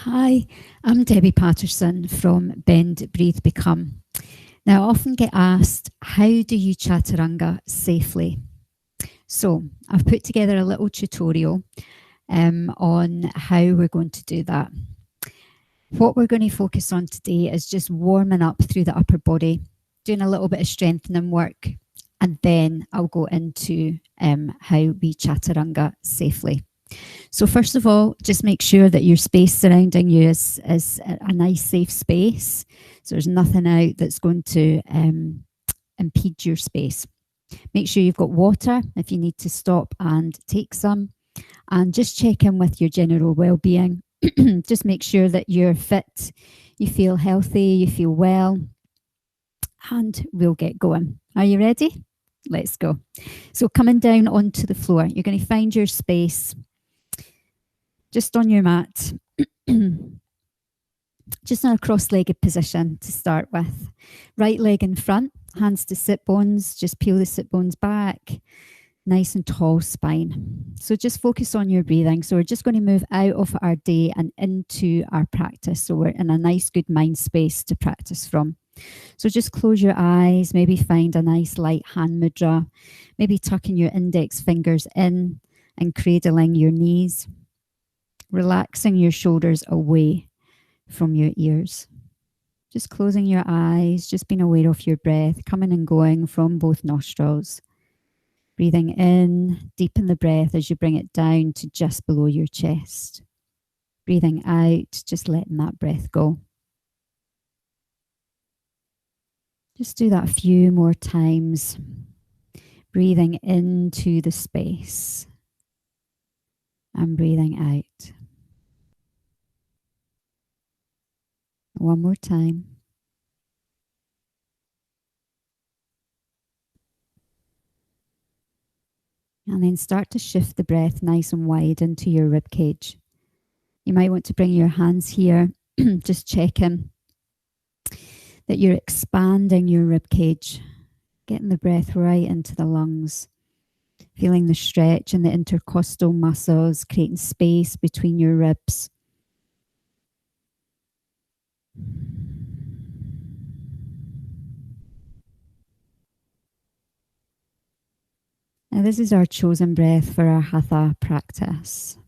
Hi, I'm Debbie Patterson from Bend, Breathe, Become. Now, I often get asked, how do you chaturanga safely? So, I've put together a little tutorial on how we're going to do that. What we're going to focus on today is just warming up through the upper body, doing a little bit of strengthening work, and then I'll go into how we chaturanga safely. So first of all, just make sure that your space surrounding you is a nice, safe space. So there's nothing out that's going to impede your space. Make sure you've got water if you need to stop and take some. And just check in with your general well-being. Just make sure that you're fit, you feel healthy, you feel well, and we'll get going. Are you ready? Let's go. So coming down onto the floor, you're going to find your space just on your mat, just in a cross-legged position to start with. Right leg in front, hands to sit bones, just peel the sit bones back, nice and tall spine. So just focus on your breathing. So we're just going to move out of our day and into our practice. So we're in a nice, good mind space to practice from. So just close your eyes, maybe find a nice light hand mudra, maybe tucking your index fingers in and cradling your knees. Relaxing your shoulders away from your ears. Just closing your eyes, just being aware of your breath coming and going from both nostrils. Breathing in, deepen the breath as you bring it down to just below your chest. Breathing out, just letting that breath go. Just do that a few more times. Breathing into the space and breathing out. One more time. And then start to shift the breath nice and wide into your rib cage. You might want to bring your hands here, just checking that you're expanding your rib cage, getting the breath right into the lungs, feeling the stretch in the intercostal muscles, creating space between your ribs. Now, this is our chosen breath for our hatha practice,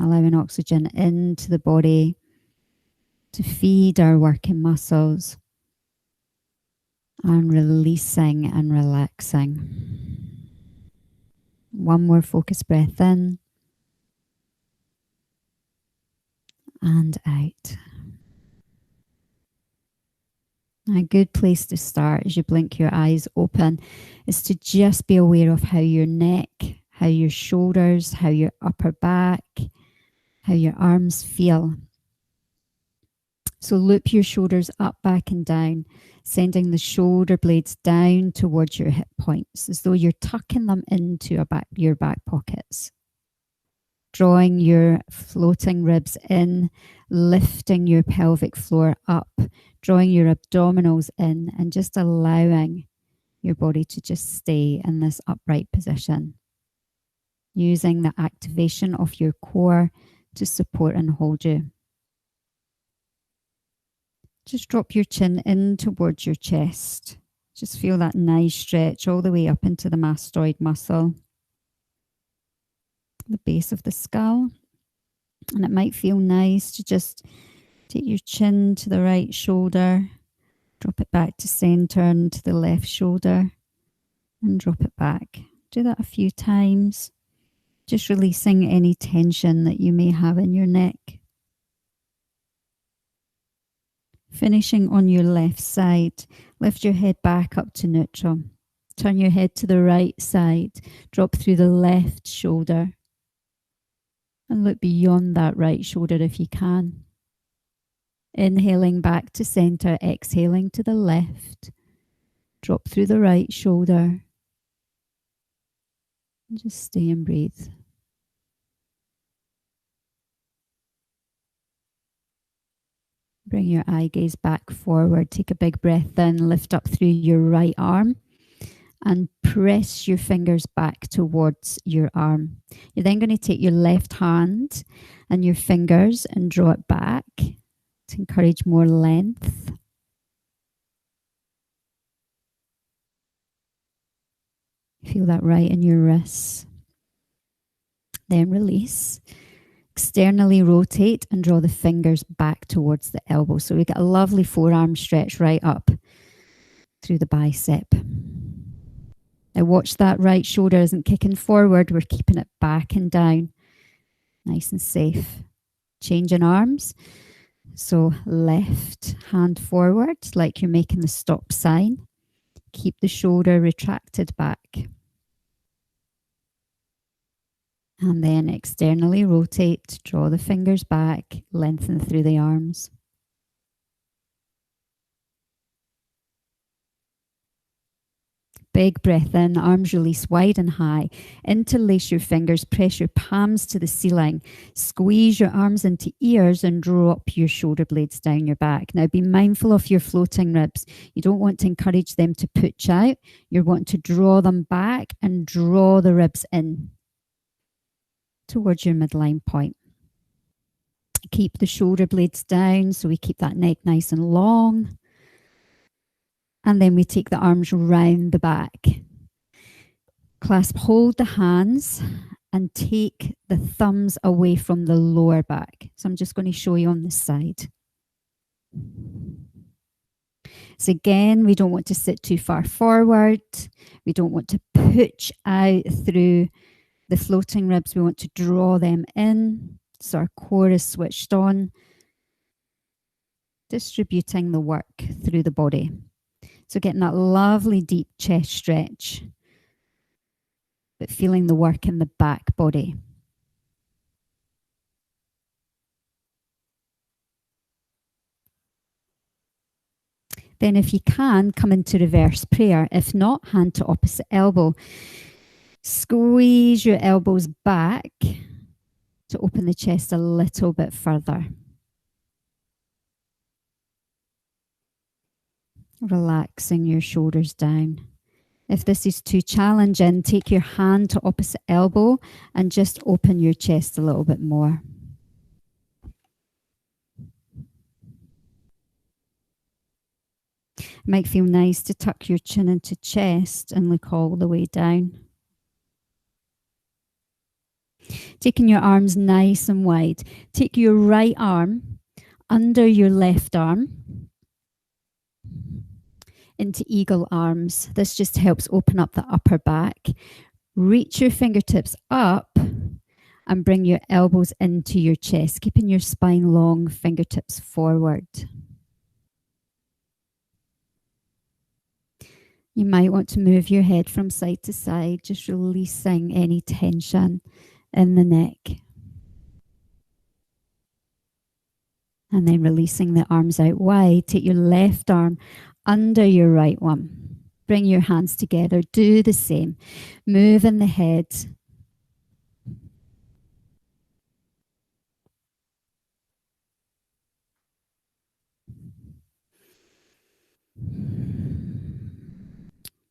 allowing oxygen into the body to feed our working muscles and releasing and relaxing. One more focused breath in and out. A good place to start as you blink your eyes open is to just be aware of how your neck, how your shoulders, how your upper back, how your arms feel. So loop your shoulders up, back and down, sending the shoulder blades down towards your hip points as though you're tucking them into your back pockets. Drawing your floating ribs in, lifting your pelvic floor up, drawing your abdominals in and just allowing your body to just stay in this upright position. Using the activation of your core to support and hold you. Just drop your chin in towards your chest. Just feel that nice stretch all the way up into the mastoid muscle, the base of the skull. And it might feel nice to just take your chin to the right shoulder, drop it back to center and to the left shoulder, and drop it back. Do that a few times, just releasing any tension that you may have in your neck. Finishing on your left side, lift your head back up to neutral. Turn your head to the right side, drop through the left shoulder, and look beyond that right shoulder if you can. Inhaling back to center, exhaling to the left, drop through the right shoulder, and just stay and breathe. Bring your eye gaze back forward. Take a big breath in. Lift up through your right arm and press your fingers back towards your arm. You're then going to take your left hand and your fingers and draw it back to encourage more length. Feel that right in your wrists. Then release. Externally rotate and draw the fingers back towards the elbow. So we get a lovely forearm stretch right up through the bicep. Now watch that right shoulder isn't kicking forward. We're keeping it back and down. Nice and safe. Changing arms. So left hand forward like you're making the stop sign. Keep the shoulder retracted back. And then externally rotate, draw the fingers back, lengthen through the arms. Big breath in, arms release wide and high. Interlace your fingers, press your palms to the ceiling. Squeeze your arms into ears and drop your shoulder blades down your back. Now be mindful of your floating ribs. You don't want to encourage them to pooch out. You're wanting to draw them back and draw the ribs in towards your midline point. Keep the shoulder blades down so we keep that neck nice and long. And then we take the arms round the back. Clasp, hold the hands and take the thumbs away from the lower back. So I'm just going to show you on this side. So again, we don't want to sit too far forward. We don't want to pooch out through the floating ribs. We want to draw them in. So our core is switched on. Distributing the work through the body. So getting that lovely deep chest stretch, but feeling the work in the back body. Then if you can, come into reverse prayer. If not, hand to opposite elbow. Squeeze your elbows back to open the chest a little bit further. Relaxing your shoulders down. If this is too challenging, take your hand to opposite elbow and just open your chest a little bit more. It might feel nice to tuck your chin into chest and look all the way down. Taking your arms nice and wide. Take your right arm under your left arm into eagle arms. This just helps open up the upper back. Reach your fingertips up and bring your elbows into your chest, keeping your spine long, fingertips forward. You might want to move your head from side to side, just releasing any tension in the neck. And then releasing the arms out wide. Take your left arm under your right one. Bring your hands together. Do the same. Move in the head.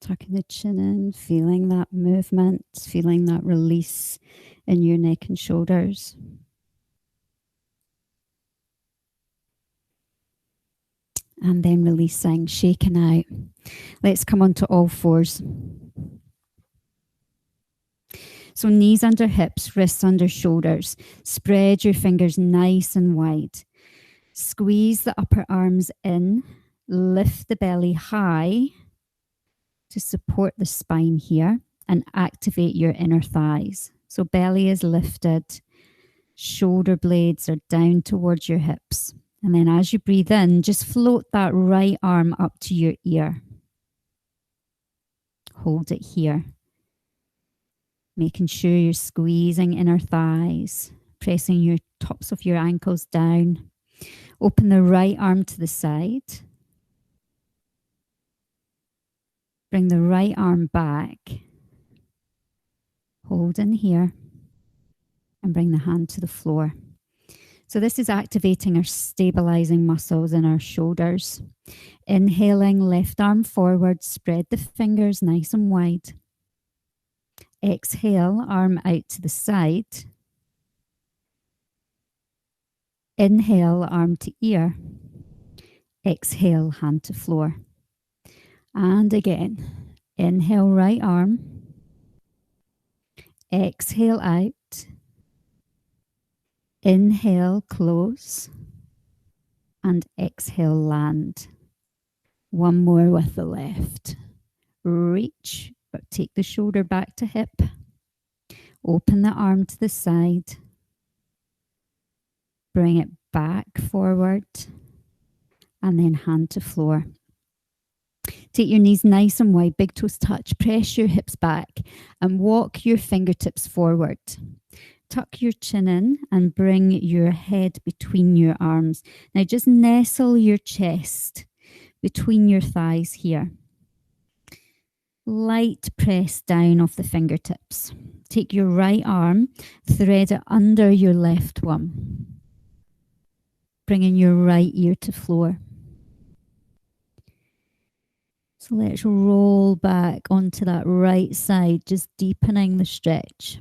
Tucking the chin in, feeling that movement, feeling that release in your neck and shoulders. And then releasing, shaking out. Let's come onto all fours. So knees under hips, wrists under shoulders. Spread your fingers nice and wide. Squeeze the upper arms in. Lift the belly high to support the spine here and activate your inner thighs. So belly is lifted. Shoulder blades are down towards your hips. And then as you breathe in, just float that right arm up to your ear. Hold it here. Making sure you're squeezing inner thighs, pressing your tops of your ankles down. Open the right arm to the side. Bring the right arm back. Hold in here. And bring the hand to the floor. So this is activating our stabilizing muscles in our shoulders. Inhaling, left arm forward, spread the fingers nice and wide. Exhale, arm out to the side. Inhale, arm to ear. Exhale, hand to floor. And again, inhale, right arm. Exhale out. Inhale, close. And exhale, land. One more with the left. Reach, but take the shoulder back to hip. Open the arm to the side. Bring it back forward. And then hand to floor. Take your knees nice and wide, big toes touch. Press your hips back and walk your fingertips forward. Tuck your chin in and bring your head between your arms. Now just nestle your chest between your thighs here. Light press down of the fingertips. Take your right arm, thread it under your left one. Bringing your right ear to floor. So let's roll back onto that right side, just deepening the stretch.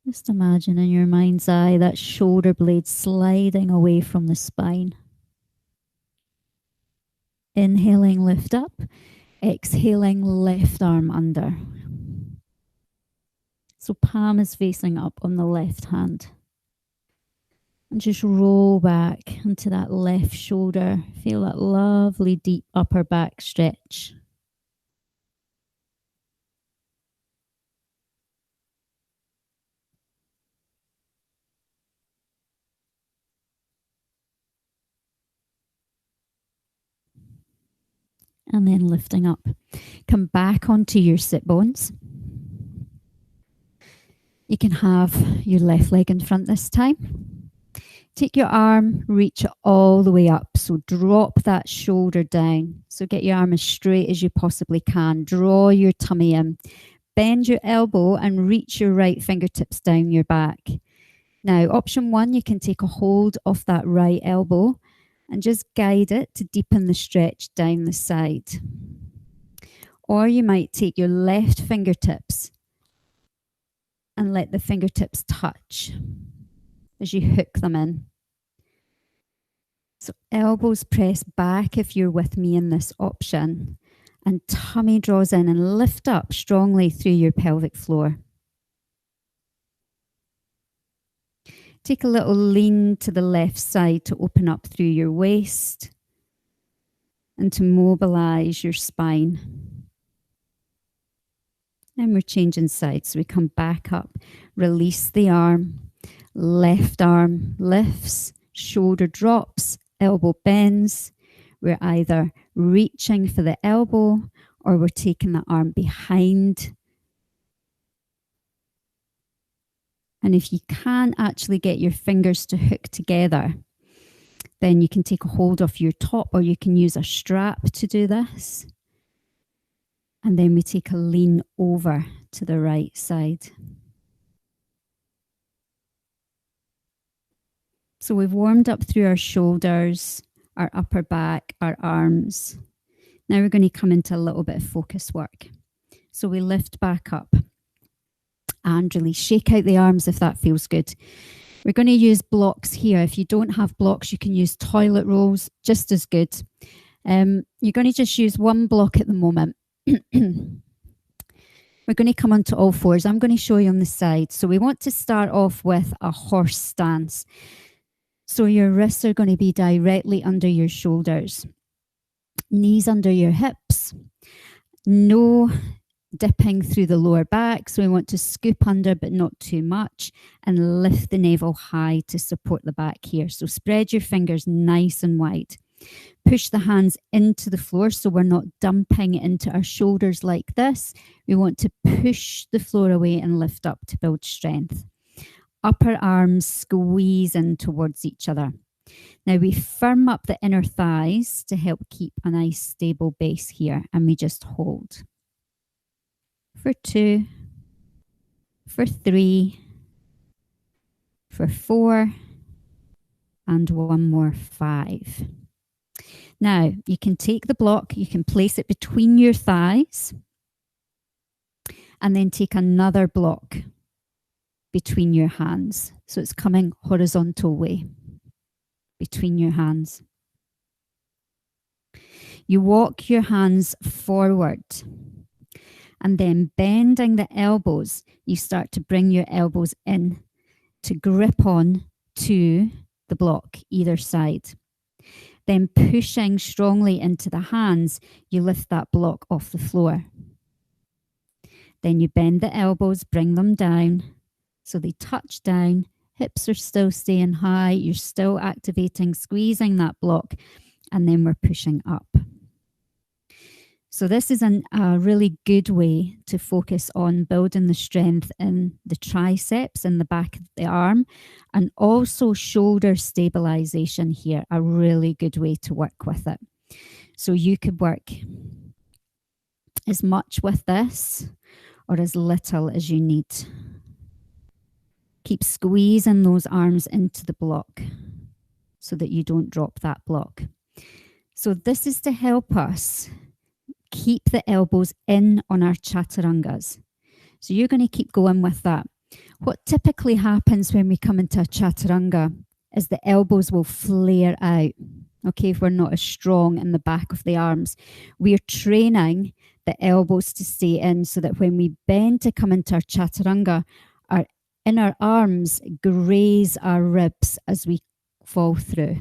Just imagine in your mind's eye that shoulder blade sliding away from the spine. Inhaling, lift up. Exhaling, left arm under. So palm is facing up on the left hand. And just roll back into that left shoulder. Feel that lovely deep upper back stretch. And then lifting up. Come back onto your sit bones. You can have your left leg in front this time. Take your arm, reach it all the way up. So drop that shoulder down. So get your arm as straight as you possibly can. Draw your tummy in. Bend your elbow and reach your right fingertips down your back. Now, option one, you can take a hold of that right elbow and just guide it to deepen the stretch down the side. Or you might take your left fingertips and let the fingertips touch as you hook them in. So elbows press back if you're with me in this option, and tummy draws in and lift up strongly through your pelvic floor. Take a little lean to the left side to open up through your waist and to mobilize your spine. And we're changing sides. So we come back up, release the arm, left arm lifts, shoulder drops, elbow bends. We're either reaching for the elbow or we're taking the arm behind. And if you can't actually get your fingers to hook together, then you can take a hold of your top or you can use a strap to do this. And then we take a lean over to the right side. So we've warmed up through our shoulders, our upper back, our arms. Now we're going to come into a little bit of focus work. So we lift back up and release. Shake out the arms if that feels good. We're going to use blocks here. If you don't have blocks, you can use toilet rolls, just as good. You're going to just use one block at the moment. We're going to come onto all fours. I'm going to show you on the side. So we want to start off with a horse stance. So your wrists are going to be directly under your shoulders. Knees under your hips. No dipping through the lower back. So we want to scoop under, but not too much, and lift the navel high to support the back here. So spread your fingers nice and wide. Push the hands into the floor so we're not dumping into our shoulders like this. We want to push the floor away and lift up to build strength. Upper arms squeeze in towards each other. Now we firm up the inner thighs to help keep a nice stable base here, and we just hold. for 2, for 3, for 4, and one more 5. Now, you can take the block, you can place it between your thighs, and then take another block between your hands. So it's coming horizontal way between your hands. You walk your hands forward, and then bending the elbows, you start to bring your elbows in to grip on to the block either side. Then pushing strongly into the hands, you lift that block off the floor. Then you bend the elbows, bring them down so they touch down. Hips are still staying high. You're still activating, squeezing that block, and then we're pushing up. So this is a really good way to focus on building the strength in the triceps and the back of the arm, and also shoulder stabilization here, a really good way to work with it. So you could work as much with this or as little as you need. Keep squeezing those arms into the block so that you don't drop that block. So this is to help us keep the elbows in on our chaturangas. So you're going to keep going with that. What typically happens when we come into a chaturanga is the elbows will flare out. Okay, if we're not as strong in the back of the arms, we're training the elbows to stay in so that when we bend to come into our chaturanga, our inner arms graze our ribs as we fall through.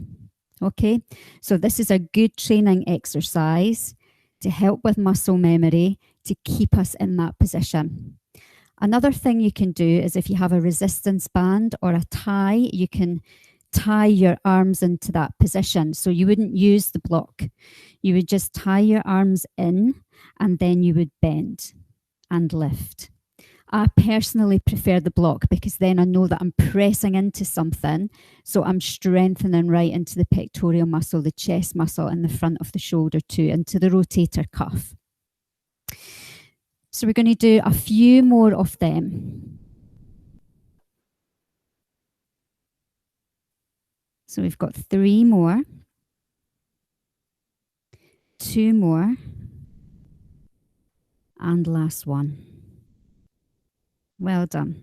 Okay, so this is a good training exercise to help with muscle memory, to keep us in that position. Another thing you can do is if you have a resistance band or a tie, you can tie your arms into that position. So you wouldn't use the block. You would just tie your arms in and then you would bend and lift. I personally prefer the block because then I know that I'm pressing into something. So I'm strengthening right into the pectoral muscle, the chest muscle, and the front of the shoulder too, into the rotator cuff. So we're going to do a few more of them. So we've got 3 more, 2 more, and last one. Well done.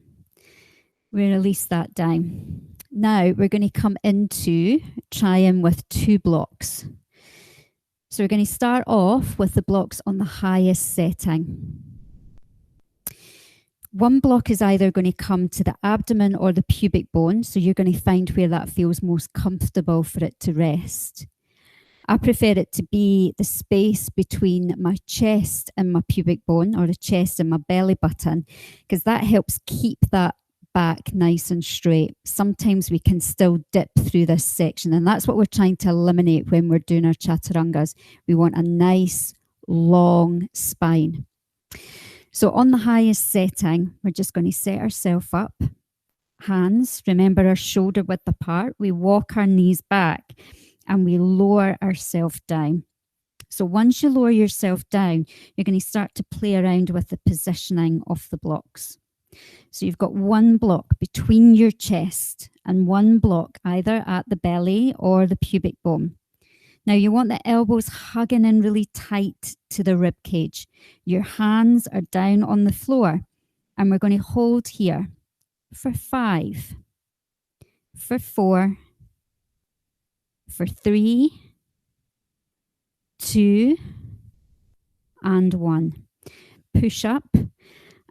We release that down. Now we're going to come into trying with 2 blocks. So we're going to start off with the blocks on the highest setting. One block is either going to come to the abdomen or the pubic bone. So you're going to find where that feels most comfortable for it to rest. I prefer it to be the space between my chest and my pubic bone, or the chest and my belly button, because that helps keep that back nice and straight. Sometimes we can still dip through this section, and that's what we're trying to eliminate when we're doing our chaturangas. We want a nice, long spine. So on the highest setting, we're just going to set ourselves up. Hands, remember our shoulder width apart. We walk our knees back and we lower ourselves down. So once you lower yourself down, you're going to start to play around with the positioning of the blocks. So you've got 1 block between your chest and 1 block either at the belly or the pubic bone. Now you want the elbows hugging in really tight to the rib cage. Your hands are down on the floor, and we're going to hold here for 5, for 4, for 3, 2, and 1. Push up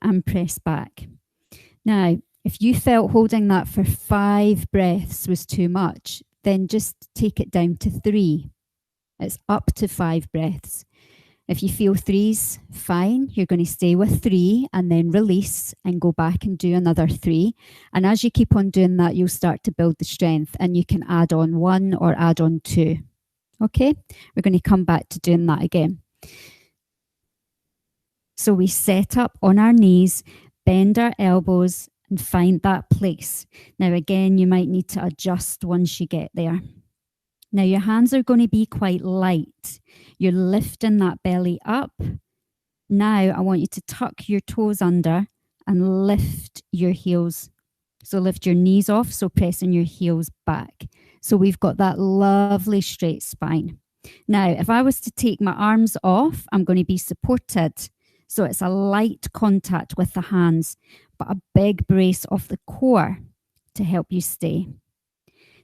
and press back. Now, if you felt holding that for 5 breaths was too much, then just take it down to 3. It's up to 5 breaths. If you feel 3's fine, you're going to stay with 3 and then release and go back and do another 3. And as you keep on doing that, you'll start to build the strength, and you can add on 1 or add on 2. Okay, we're going to come back to doing that again. So we set up on our knees, bend our elbows, and find that place. Now again, you might need to adjust once you get there. Now your hands are going to be quite light. You're lifting that belly up, Now I want you to tuck your toes under and lift your heels. So lift your knees off, so pressing your heels back. So we've got that lovely straight spine. Now, if I was to take my arms off, I'm going to be supported. So it's a light contact with the hands, but a big brace off the core to help you stay.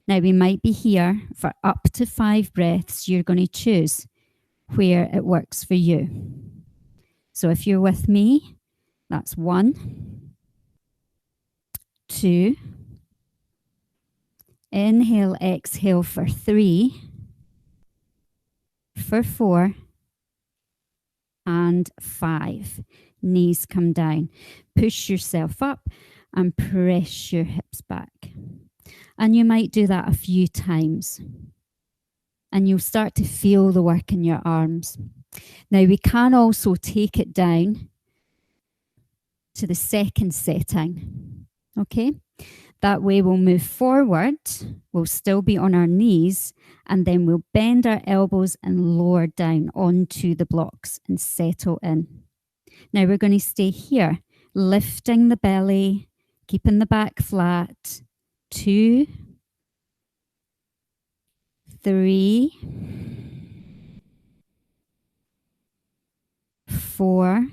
Now, we might be here for up to 5 breaths. You're going to choose where it works for you. So if you're with me, that's 1, 2. Inhale, exhale for 3, for 4, and 5. Knees come down. Push yourself up and press your hips back. And you might do that a few times. And you'll start to feel the work in your arms. Now we can also take it down to the second setting. Okay? That way we'll move forward, we'll still be on our knees, and then we'll bend our elbows and lower down onto the blocks and settle in. Now we're going to stay here, lifting the belly, keeping the back flat. 2, 3, 4,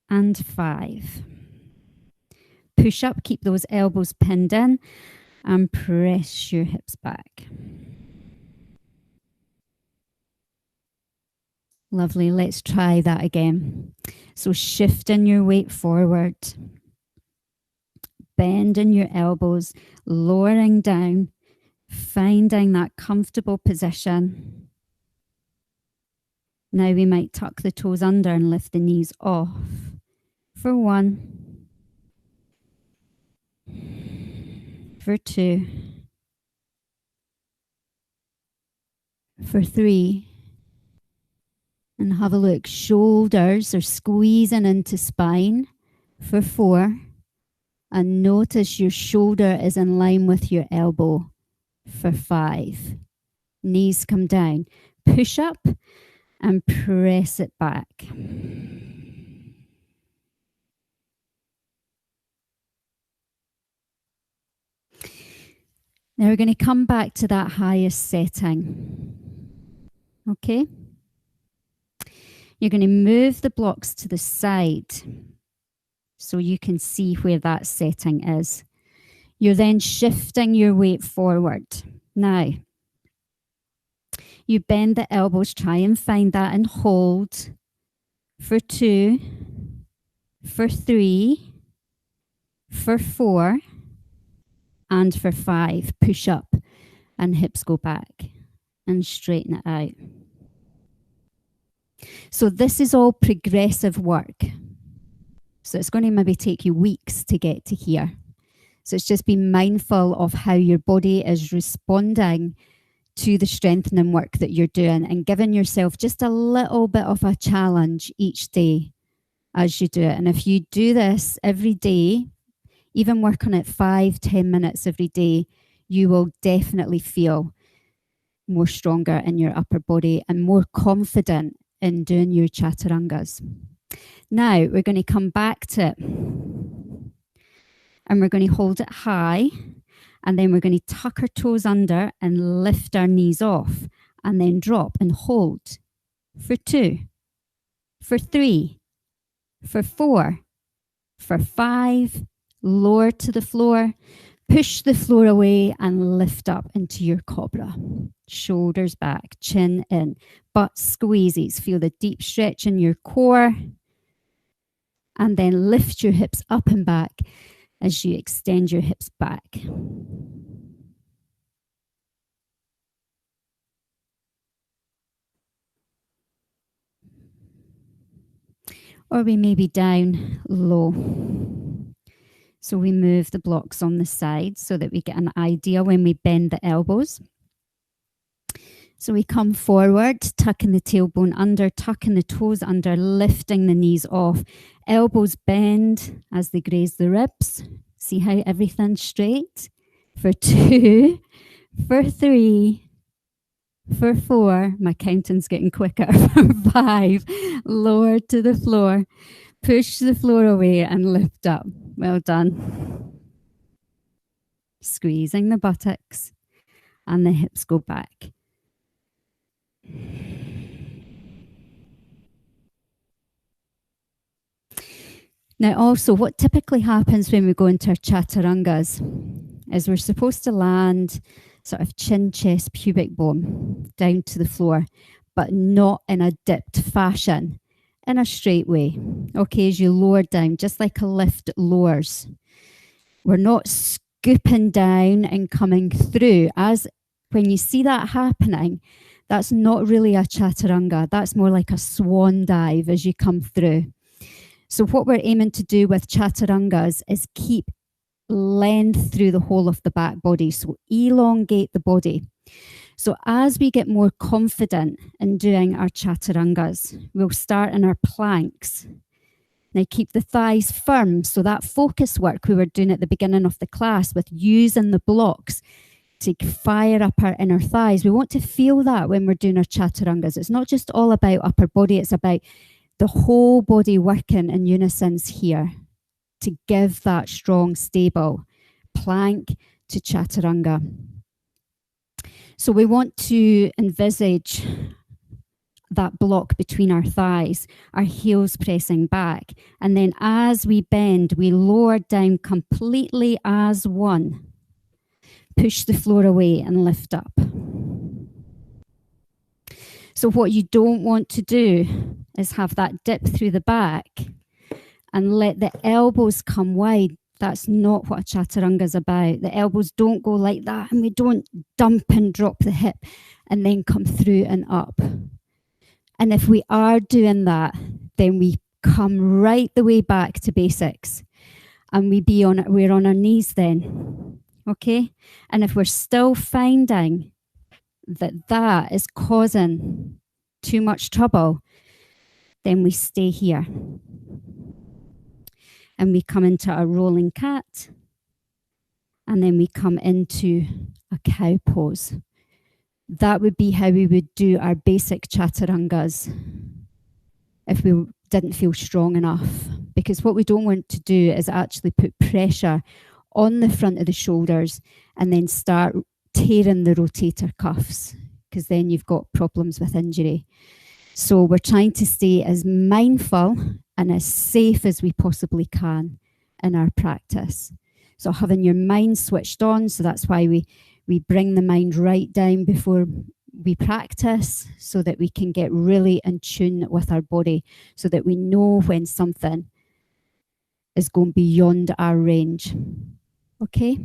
and 5. Push up, keep those elbows pinned in, and press your hips back. Lovely, let's try that again. So shifting your weight forward, bending your elbows, lowering down, finding that comfortable position. Now we might tuck the toes under and lift the knees off. For 1, for 2, for 3, and have a look. Shoulders are squeezing into spine. For 4, and notice your shoulder is in line with your elbow. For 5, knees come down. Push up and press it back. Now we're going to come back to that highest setting. Okay? You're going to move the blocks to the side so you can see where that setting is. You're then shifting your weight forward. Now, you bend the elbows, try and find that and hold. For 2, for 3, for 4, and for 5. Push up and hips go back and straighten it out. So this is all progressive work. So it's going to maybe take you weeks to get to here. So it's just being mindful of how your body is responding to the strengthening work that you're doing and giving yourself just a little bit of a challenge each day as you do it. And if you do this every day, even work on it 5-10 minutes every day, you will definitely feel more stronger in your upper body and more confident in doing your chaturangas. Now we're going to come back to it and we're going to hold it high, and then we're going to tuck our toes under and lift our knees off and then drop and hold for 2, for 3, for 4, for 5, lower to the floor, push the floor away and lift up into your cobra. Shoulders back, chin in, butt squeezes. Feel the deep stretch in your core. And then lift your hips up and back as you extend your hips back. Or we may be down low. So we move the blocks on the side so that we get an idea when we bend the elbows. So we come forward, tucking the tailbone under, tucking the toes under, lifting the knees off. Elbows bend as they graze the ribs. See how everything's straight? For 2, for 3, For 4, my counting's getting quicker. For 5, lower to the floor. Push the floor away and lift up. Well done. Squeezing the buttocks and the hips go back. Now also, what typically happens when we go into our chaturangas is we're supposed to land sort of chin, chest, pubic bone down to the floor, but not in a dipped fashion, in a straight way. Okay, as you lower down, just like a lift lowers. We're not scooping down and coming through. As when you see that happening, that's not really a chaturanga. That's more like a swan dive as you come through. So what we're aiming to do with chaturangas is keep length through the whole of the back body. So elongate the body. So as we get more confident in doing our chaturangas, we'll start in our planks. Now keep the thighs firm. So that focus work we were doing at the beginning of the class with using the blocks to fire up our inner thighs. We want to feel that when we're doing our chaturangas. It's not just all about upper body, it's about the whole body working in unison here to give that strong, stable plank to chaturanga. So we want to envisage that block between our thighs, our heels pressing back. And then as we bend, we lower down completely as one. Push the floor away and lift up. So what you don't want to do is have that dip through the back and let the elbows come wide. That's not what a chaturanga is about. The elbows don't go like that, and we don't dump and drop the hip and then come through and up. And if we are doing that, then we come right the way back to basics, and we're on our knees then, okay? And if we're still finding that is causing too much trouble, then we stay here. And we come into a rolling cat. And then we come into a cow pose. That would be how we would do our basic chaturangas if we didn't feel strong enough. Because what we don't want to do is actually put pressure on the front of the shoulders and then start tearing the rotator cuffs, because then you've got problems with injury. So we're trying to stay as mindful and as safe as we possibly can in our practice. So having your mind switched on, so that's why we bring the mind right down before we practice, so that we can get really in tune with our body, so that we know when something is going beyond our range. Okay?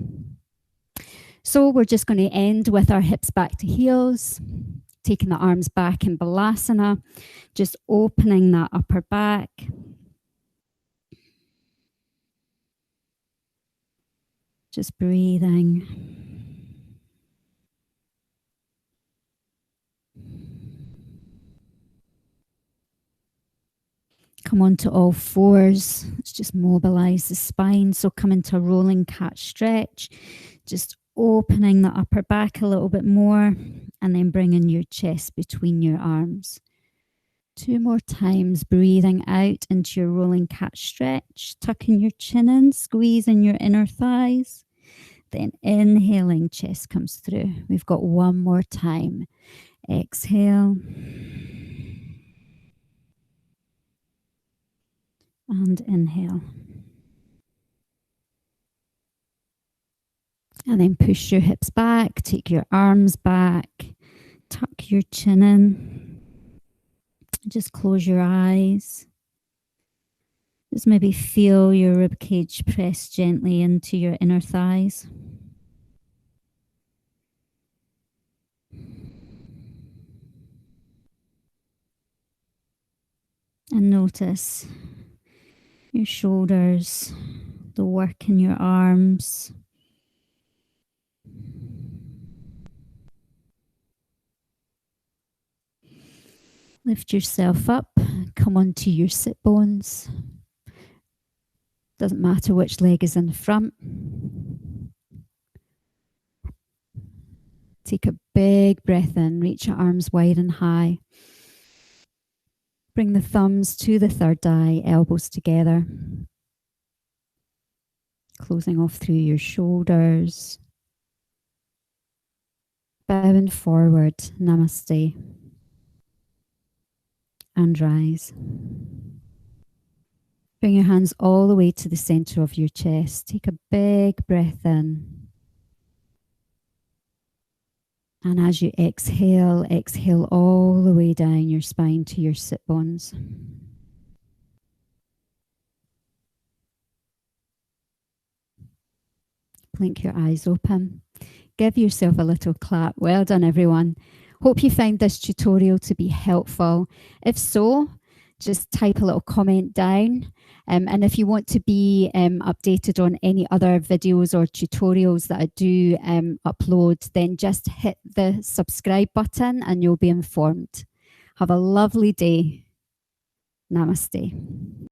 So we're just going to end with our hips back to heels, taking the arms back in balasana, just opening that upper back. Just breathing. Come onto all fours. Let's just mobilize the spine. So come into a rolling cat stretch. Just opening the upper back a little bit more, and then bringing your chest between your arms. 2 more times, breathing out into your rolling cat stretch, tucking your chin in, squeezing your inner thighs. Then inhaling, chest comes through. We've got 1 more time. Exhale. And inhale. And then push your hips back, take your arms back, tuck your chin in. Just close your eyes. Just maybe feel your ribcage press gently into your inner thighs. And notice your shoulders, the work in your arms. Lift yourself up, come onto your sit bones. Doesn't matter which leg is in front. Take a big breath in, reach your arms wide and high. Bring the thumbs to the third eye, elbows together. Closing off through your shoulders. Bowing forward, namaste. And rise. Bring your hands all the way to the center of your chest. Take a big breath in. And as you exhale, exhale all the way down your spine to your sit bones. Blink your eyes open. Give yourself a little clap. Well done, everyone. Hope you found this tutorial to be helpful. If so, just type a little comment down. And if you want to be updated on any other videos or tutorials that I do upload, then just hit the subscribe button and you'll be informed. Have a lovely day. Namaste.